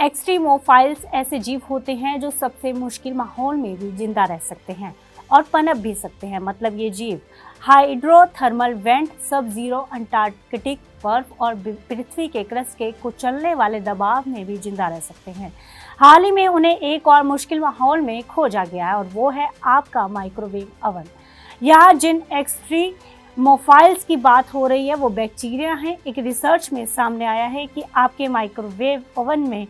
Extremophiles ऐसे जीव होते हैं जो सबसे मुश्किल माहौल में भी जिंदा रह सकते हैं और पनप भी सकते हैं। मतलब ये जीव हाइड्रोथर्मल वेंट, सब जीरो अंटार्कटिक बर्फ और पृथ्वी के क्रस्ट के कुचलने वाले दबाव में भी जिंदा रह सकते हैं। हाल ही में उन्हें एक और मुश्किल माहौल में खोजा गया है और वो है आपका माइक्रोवेव ओवन। यहाँ जिन एक्सट्रीमोफाइल्स की बात हो रही है वो बैक्टीरिया हैं। एक रिसर्च में सामने आया है कि आपके माइक्रोवेव ओवन में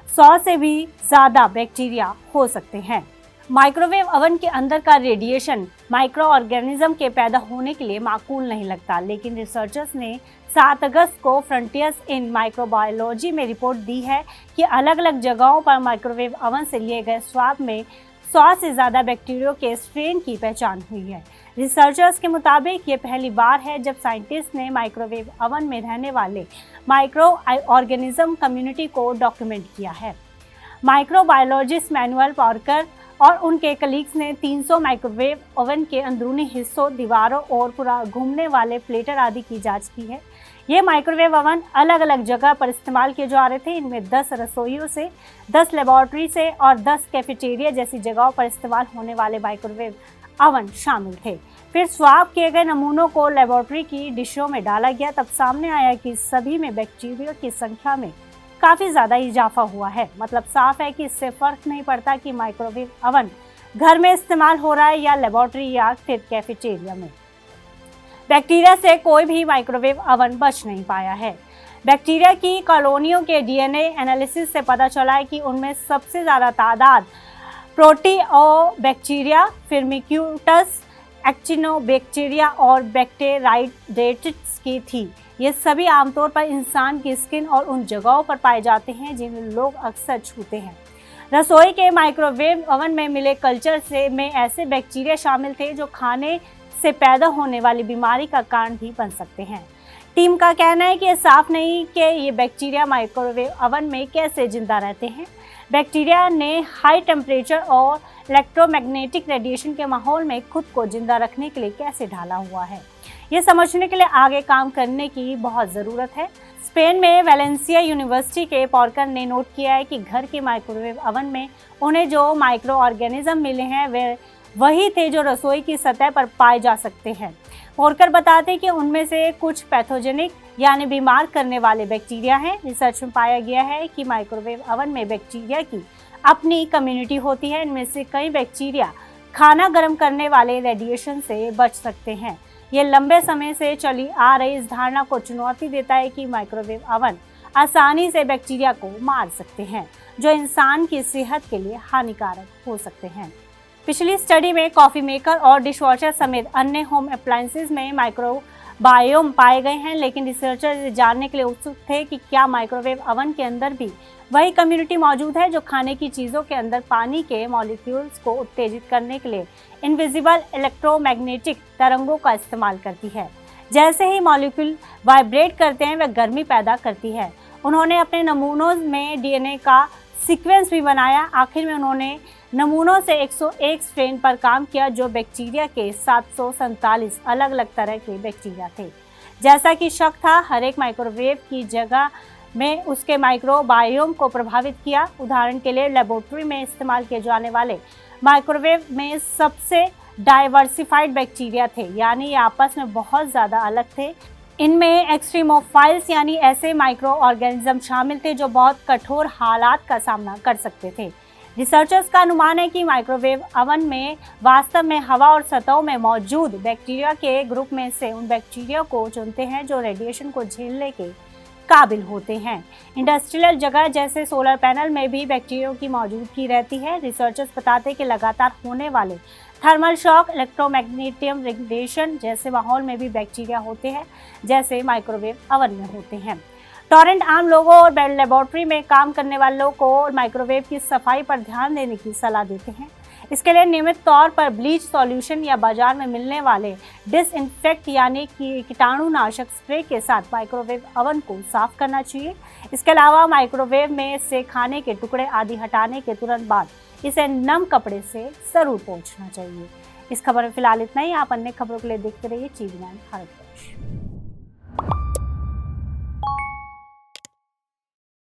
100 से भी ज़्यादा बैक्टीरिया हो सकते हैं। माइक्रोवेव ओवन के अंदर का रेडिएशन माइक्रो ऑर्गेनिज्म के पैदा होने के लिए माकूल नहीं लगता, लेकिन रिसर्चर्स ने 7 अगस्त को फ्रंटियर्स इन माइक्रोबायोलॉजी में रिपोर्ट दी है कि अलग अलग जगहों पर माइक्रोवेव ओवन से लिए गए स्वाब में 100 से ज़्यादा बैक्टीरिया के स्ट्रेन की पहचान हुई है। रिसर्चर्स के मुताबिक ये पहली बार है जब साइंटिस्ट ने माइक्रोवेव ओवन में रहने वाले माइक्रो ऑर्गेनिज्म कम्युनिटी को डॉक्यूमेंट किया है। माइक्रोबायोलॉजिस्ट मैनुअल पार्कर और उनके कलीग्स ने 300 माइक्रोवेव ओवन के अंदरूनी हिस्सों, दीवारों और पूरा घूमने वाले प्लेटर आदि की जांच की है। ये माइक्रोवेव ओवन अलग अलग जगह पर इस्तेमाल किए जा रहे थे। इनमें 10 रसोइयों से, 10 लेबोरेटरी से और 10 कैफेटेरिया जैसी जगहों पर इस्तेमाल होने वाले माइक्रोवेव ओवन शामिल थे। फिर स्वाब किए गए नमूनों को लेबोरेटरी की डिशों में डाला गया, तब सामने आया कि सभी में बैक्टीरिया की संख्या में काफ़ी ज़्यादा इजाफा हुआ है। मतलब साफ है कि इससे फ़र्क नहीं पड़ता कि माइक्रोवेव ओवन घर में इस्तेमाल हो रहा है या लेबोरेटरी या फिर कैफेटेरिया में। बैक्टीरिया से कोई भी माइक्रोवेव ओवन बच नहीं पाया है। बैक्टीरिया की कॉलोनियों के डीएनए एनालिसिस से पता चला है कि उनमें सबसे ज़्यादा तादाद प्रोटिओबैक्टीरिया, फिर्मिक्यूटस, एक्टिनोबैक्टीरिया और बैक्टेराइडेट्स की थी। ये सभी आमतौर पर इंसान की स्किन और उन जगहों पर पाए जाते हैं जिन्हें लोग अक्सर छूते हैं। रसोई के माइक्रोवेव ओवन में मिले कल्चर से में ऐसे बैक्टीरिया शामिल थे जो खाने से पैदा होने वाली बीमारी का कारण भी बन सकते हैं। टीम का कहना है कि ये साफ नहीं कि ये बैक्टीरिया माइक्रोवेव ओवन में कैसे जिंदा रहते हैं। बैक्टीरिया ने हाई टेम्परेचर और इलेक्ट्रोमैग्नेटिक रेडिएशन के माहौल में खुद को जिंदा रखने के लिए कैसे ढाला हुआ है, ये समझने के लिए आगे काम करने की बहुत ज़रूरत है। स्पेन में वेलेंसिया यूनिवर्सिटी के पॉर्कर ने नोट किया है कि घर के माइक्रोवेव ओवन में उन्हें जो माइक्रो ऑर्गेनिज्म मिले हैं वे वही थे जो रसोई की सतह पर पाए जा सकते हैं। पॉर्कर बताते हैं कि उनमें से कुछ पैथोजेनिक यानी बीमार करने वाले बैक्टीरिया हैं। रिसर्च में पाया गया है कि माइक्रोवेव ओवन में बैक्टीरिया की अपनी कम्युनिटी होती है। इनमें से कई बैक्टीरिया खाना गर्म करने वाले रेडिएशन से बच सकते हैं। ये लंबे समय से चली आ रही इस धारणा को चुनौती देता है कि माइक्रोवेव ओवन आसानी से बैक्टीरिया को मार सकते हैं जो इंसान की सेहत के लिए हानिकारक हो सकते हैं। पिछली स्टडी में कॉफ़ी मेकर और डिशवॉशर समेत अन्य होम अप्लायंसेस में माइक्रोबायोम पाए गए हैं, लेकिन रिसर्चर जानने के लिए उत्सुक थे कि क्या माइक्रोवेव ओवन के अंदर भी वही कम्युनिटी मौजूद है जो खाने की चीज़ों के अंदर पानी के मॉलिक्यूल्स को उत्तेजित करने के लिए इनविजिबल इलेक्ट्रोमैग्नेटिक तरंगों का इस्तेमाल करती है। जैसे ही मॉलिक्यूल वाइब्रेट करते हैं वह गर्मी पैदा करती है। उन्होंने अपने नमूनों में डीएनए का सीक्वेंस भी बनाया। आखिर में उन्होंने नमूनों से 101 स्ट्रेन पर काम किया जो बैक्टीरिया के 747 अलग अलग तरह के बैक्टीरिया थे। जैसा कि शक था, हर एक माइक्रोवेव की जगह में उसके माइक्रोबायोम को प्रभावित किया। उदाहरण के लिए लेबोरेटरी में इस्तेमाल किए जाने वाले माइक्रोवेव में सबसे डाइवर्सिफाइड बैक्टीरिया थे, यानी ये आपस में बहुत ज़्यादा अलग थे। इनमें एक्सट्रीमोफाइल्स यानी ऐसे माइक्रो ऑर्गेनिज्म शामिल थे जो बहुत कठोर हालात का सामना कर सकते थे। रिसर्चर्स का अनुमान है कि माइक्रोवेव ओवन में वास्तव में हवा और सतहों में मौजूद बैक्टीरिया के ग्रुप में से उन बैक्टीरिया को चुनते हैं जो रेडिएशन को झेलने के काबिल होते हैं। इंडस्ट्रियल जगह जैसे सोलर पैनल में भी बैक्टीरिया की मौजूदगी रहती है। रिसर्चर्स बताते हैं कि लगातार होने वाले थर्मल शॉक, इलेक्ट्रोमैग्नेटिक रेडिएशन जैसे माहौल में भी बैक्टीरिया होते हैं जैसे माइक्रोवेव ओवन में होते हैं। टॉरेंट आम लोगों और लेबोरेटरी में काम करने वालों को माइक्रोवेव की सफाई पर ध्यान देने की सलाह देते हैं। इसके लिए नियमित तौर पर ब्लीच सॉल्यूशन या बाजार में मिलने वाले डिसइंफेक्ट यानी कि कीटाणुनाशक स्प्रे के साथ माइक्रोवेव ओवन को साफ करना चाहिए। इसके अलावा माइक्रोवेव में से खाने के टुकड़े आदि हटाने के तुरंत बाद इसे नम कपड़े से जरूर पोंछना चाहिए। इस खबर में फिलहाल इतना ही। आप अन्य खबरों के लिए देखते रहिए टीवी 9 भारतवर्ष।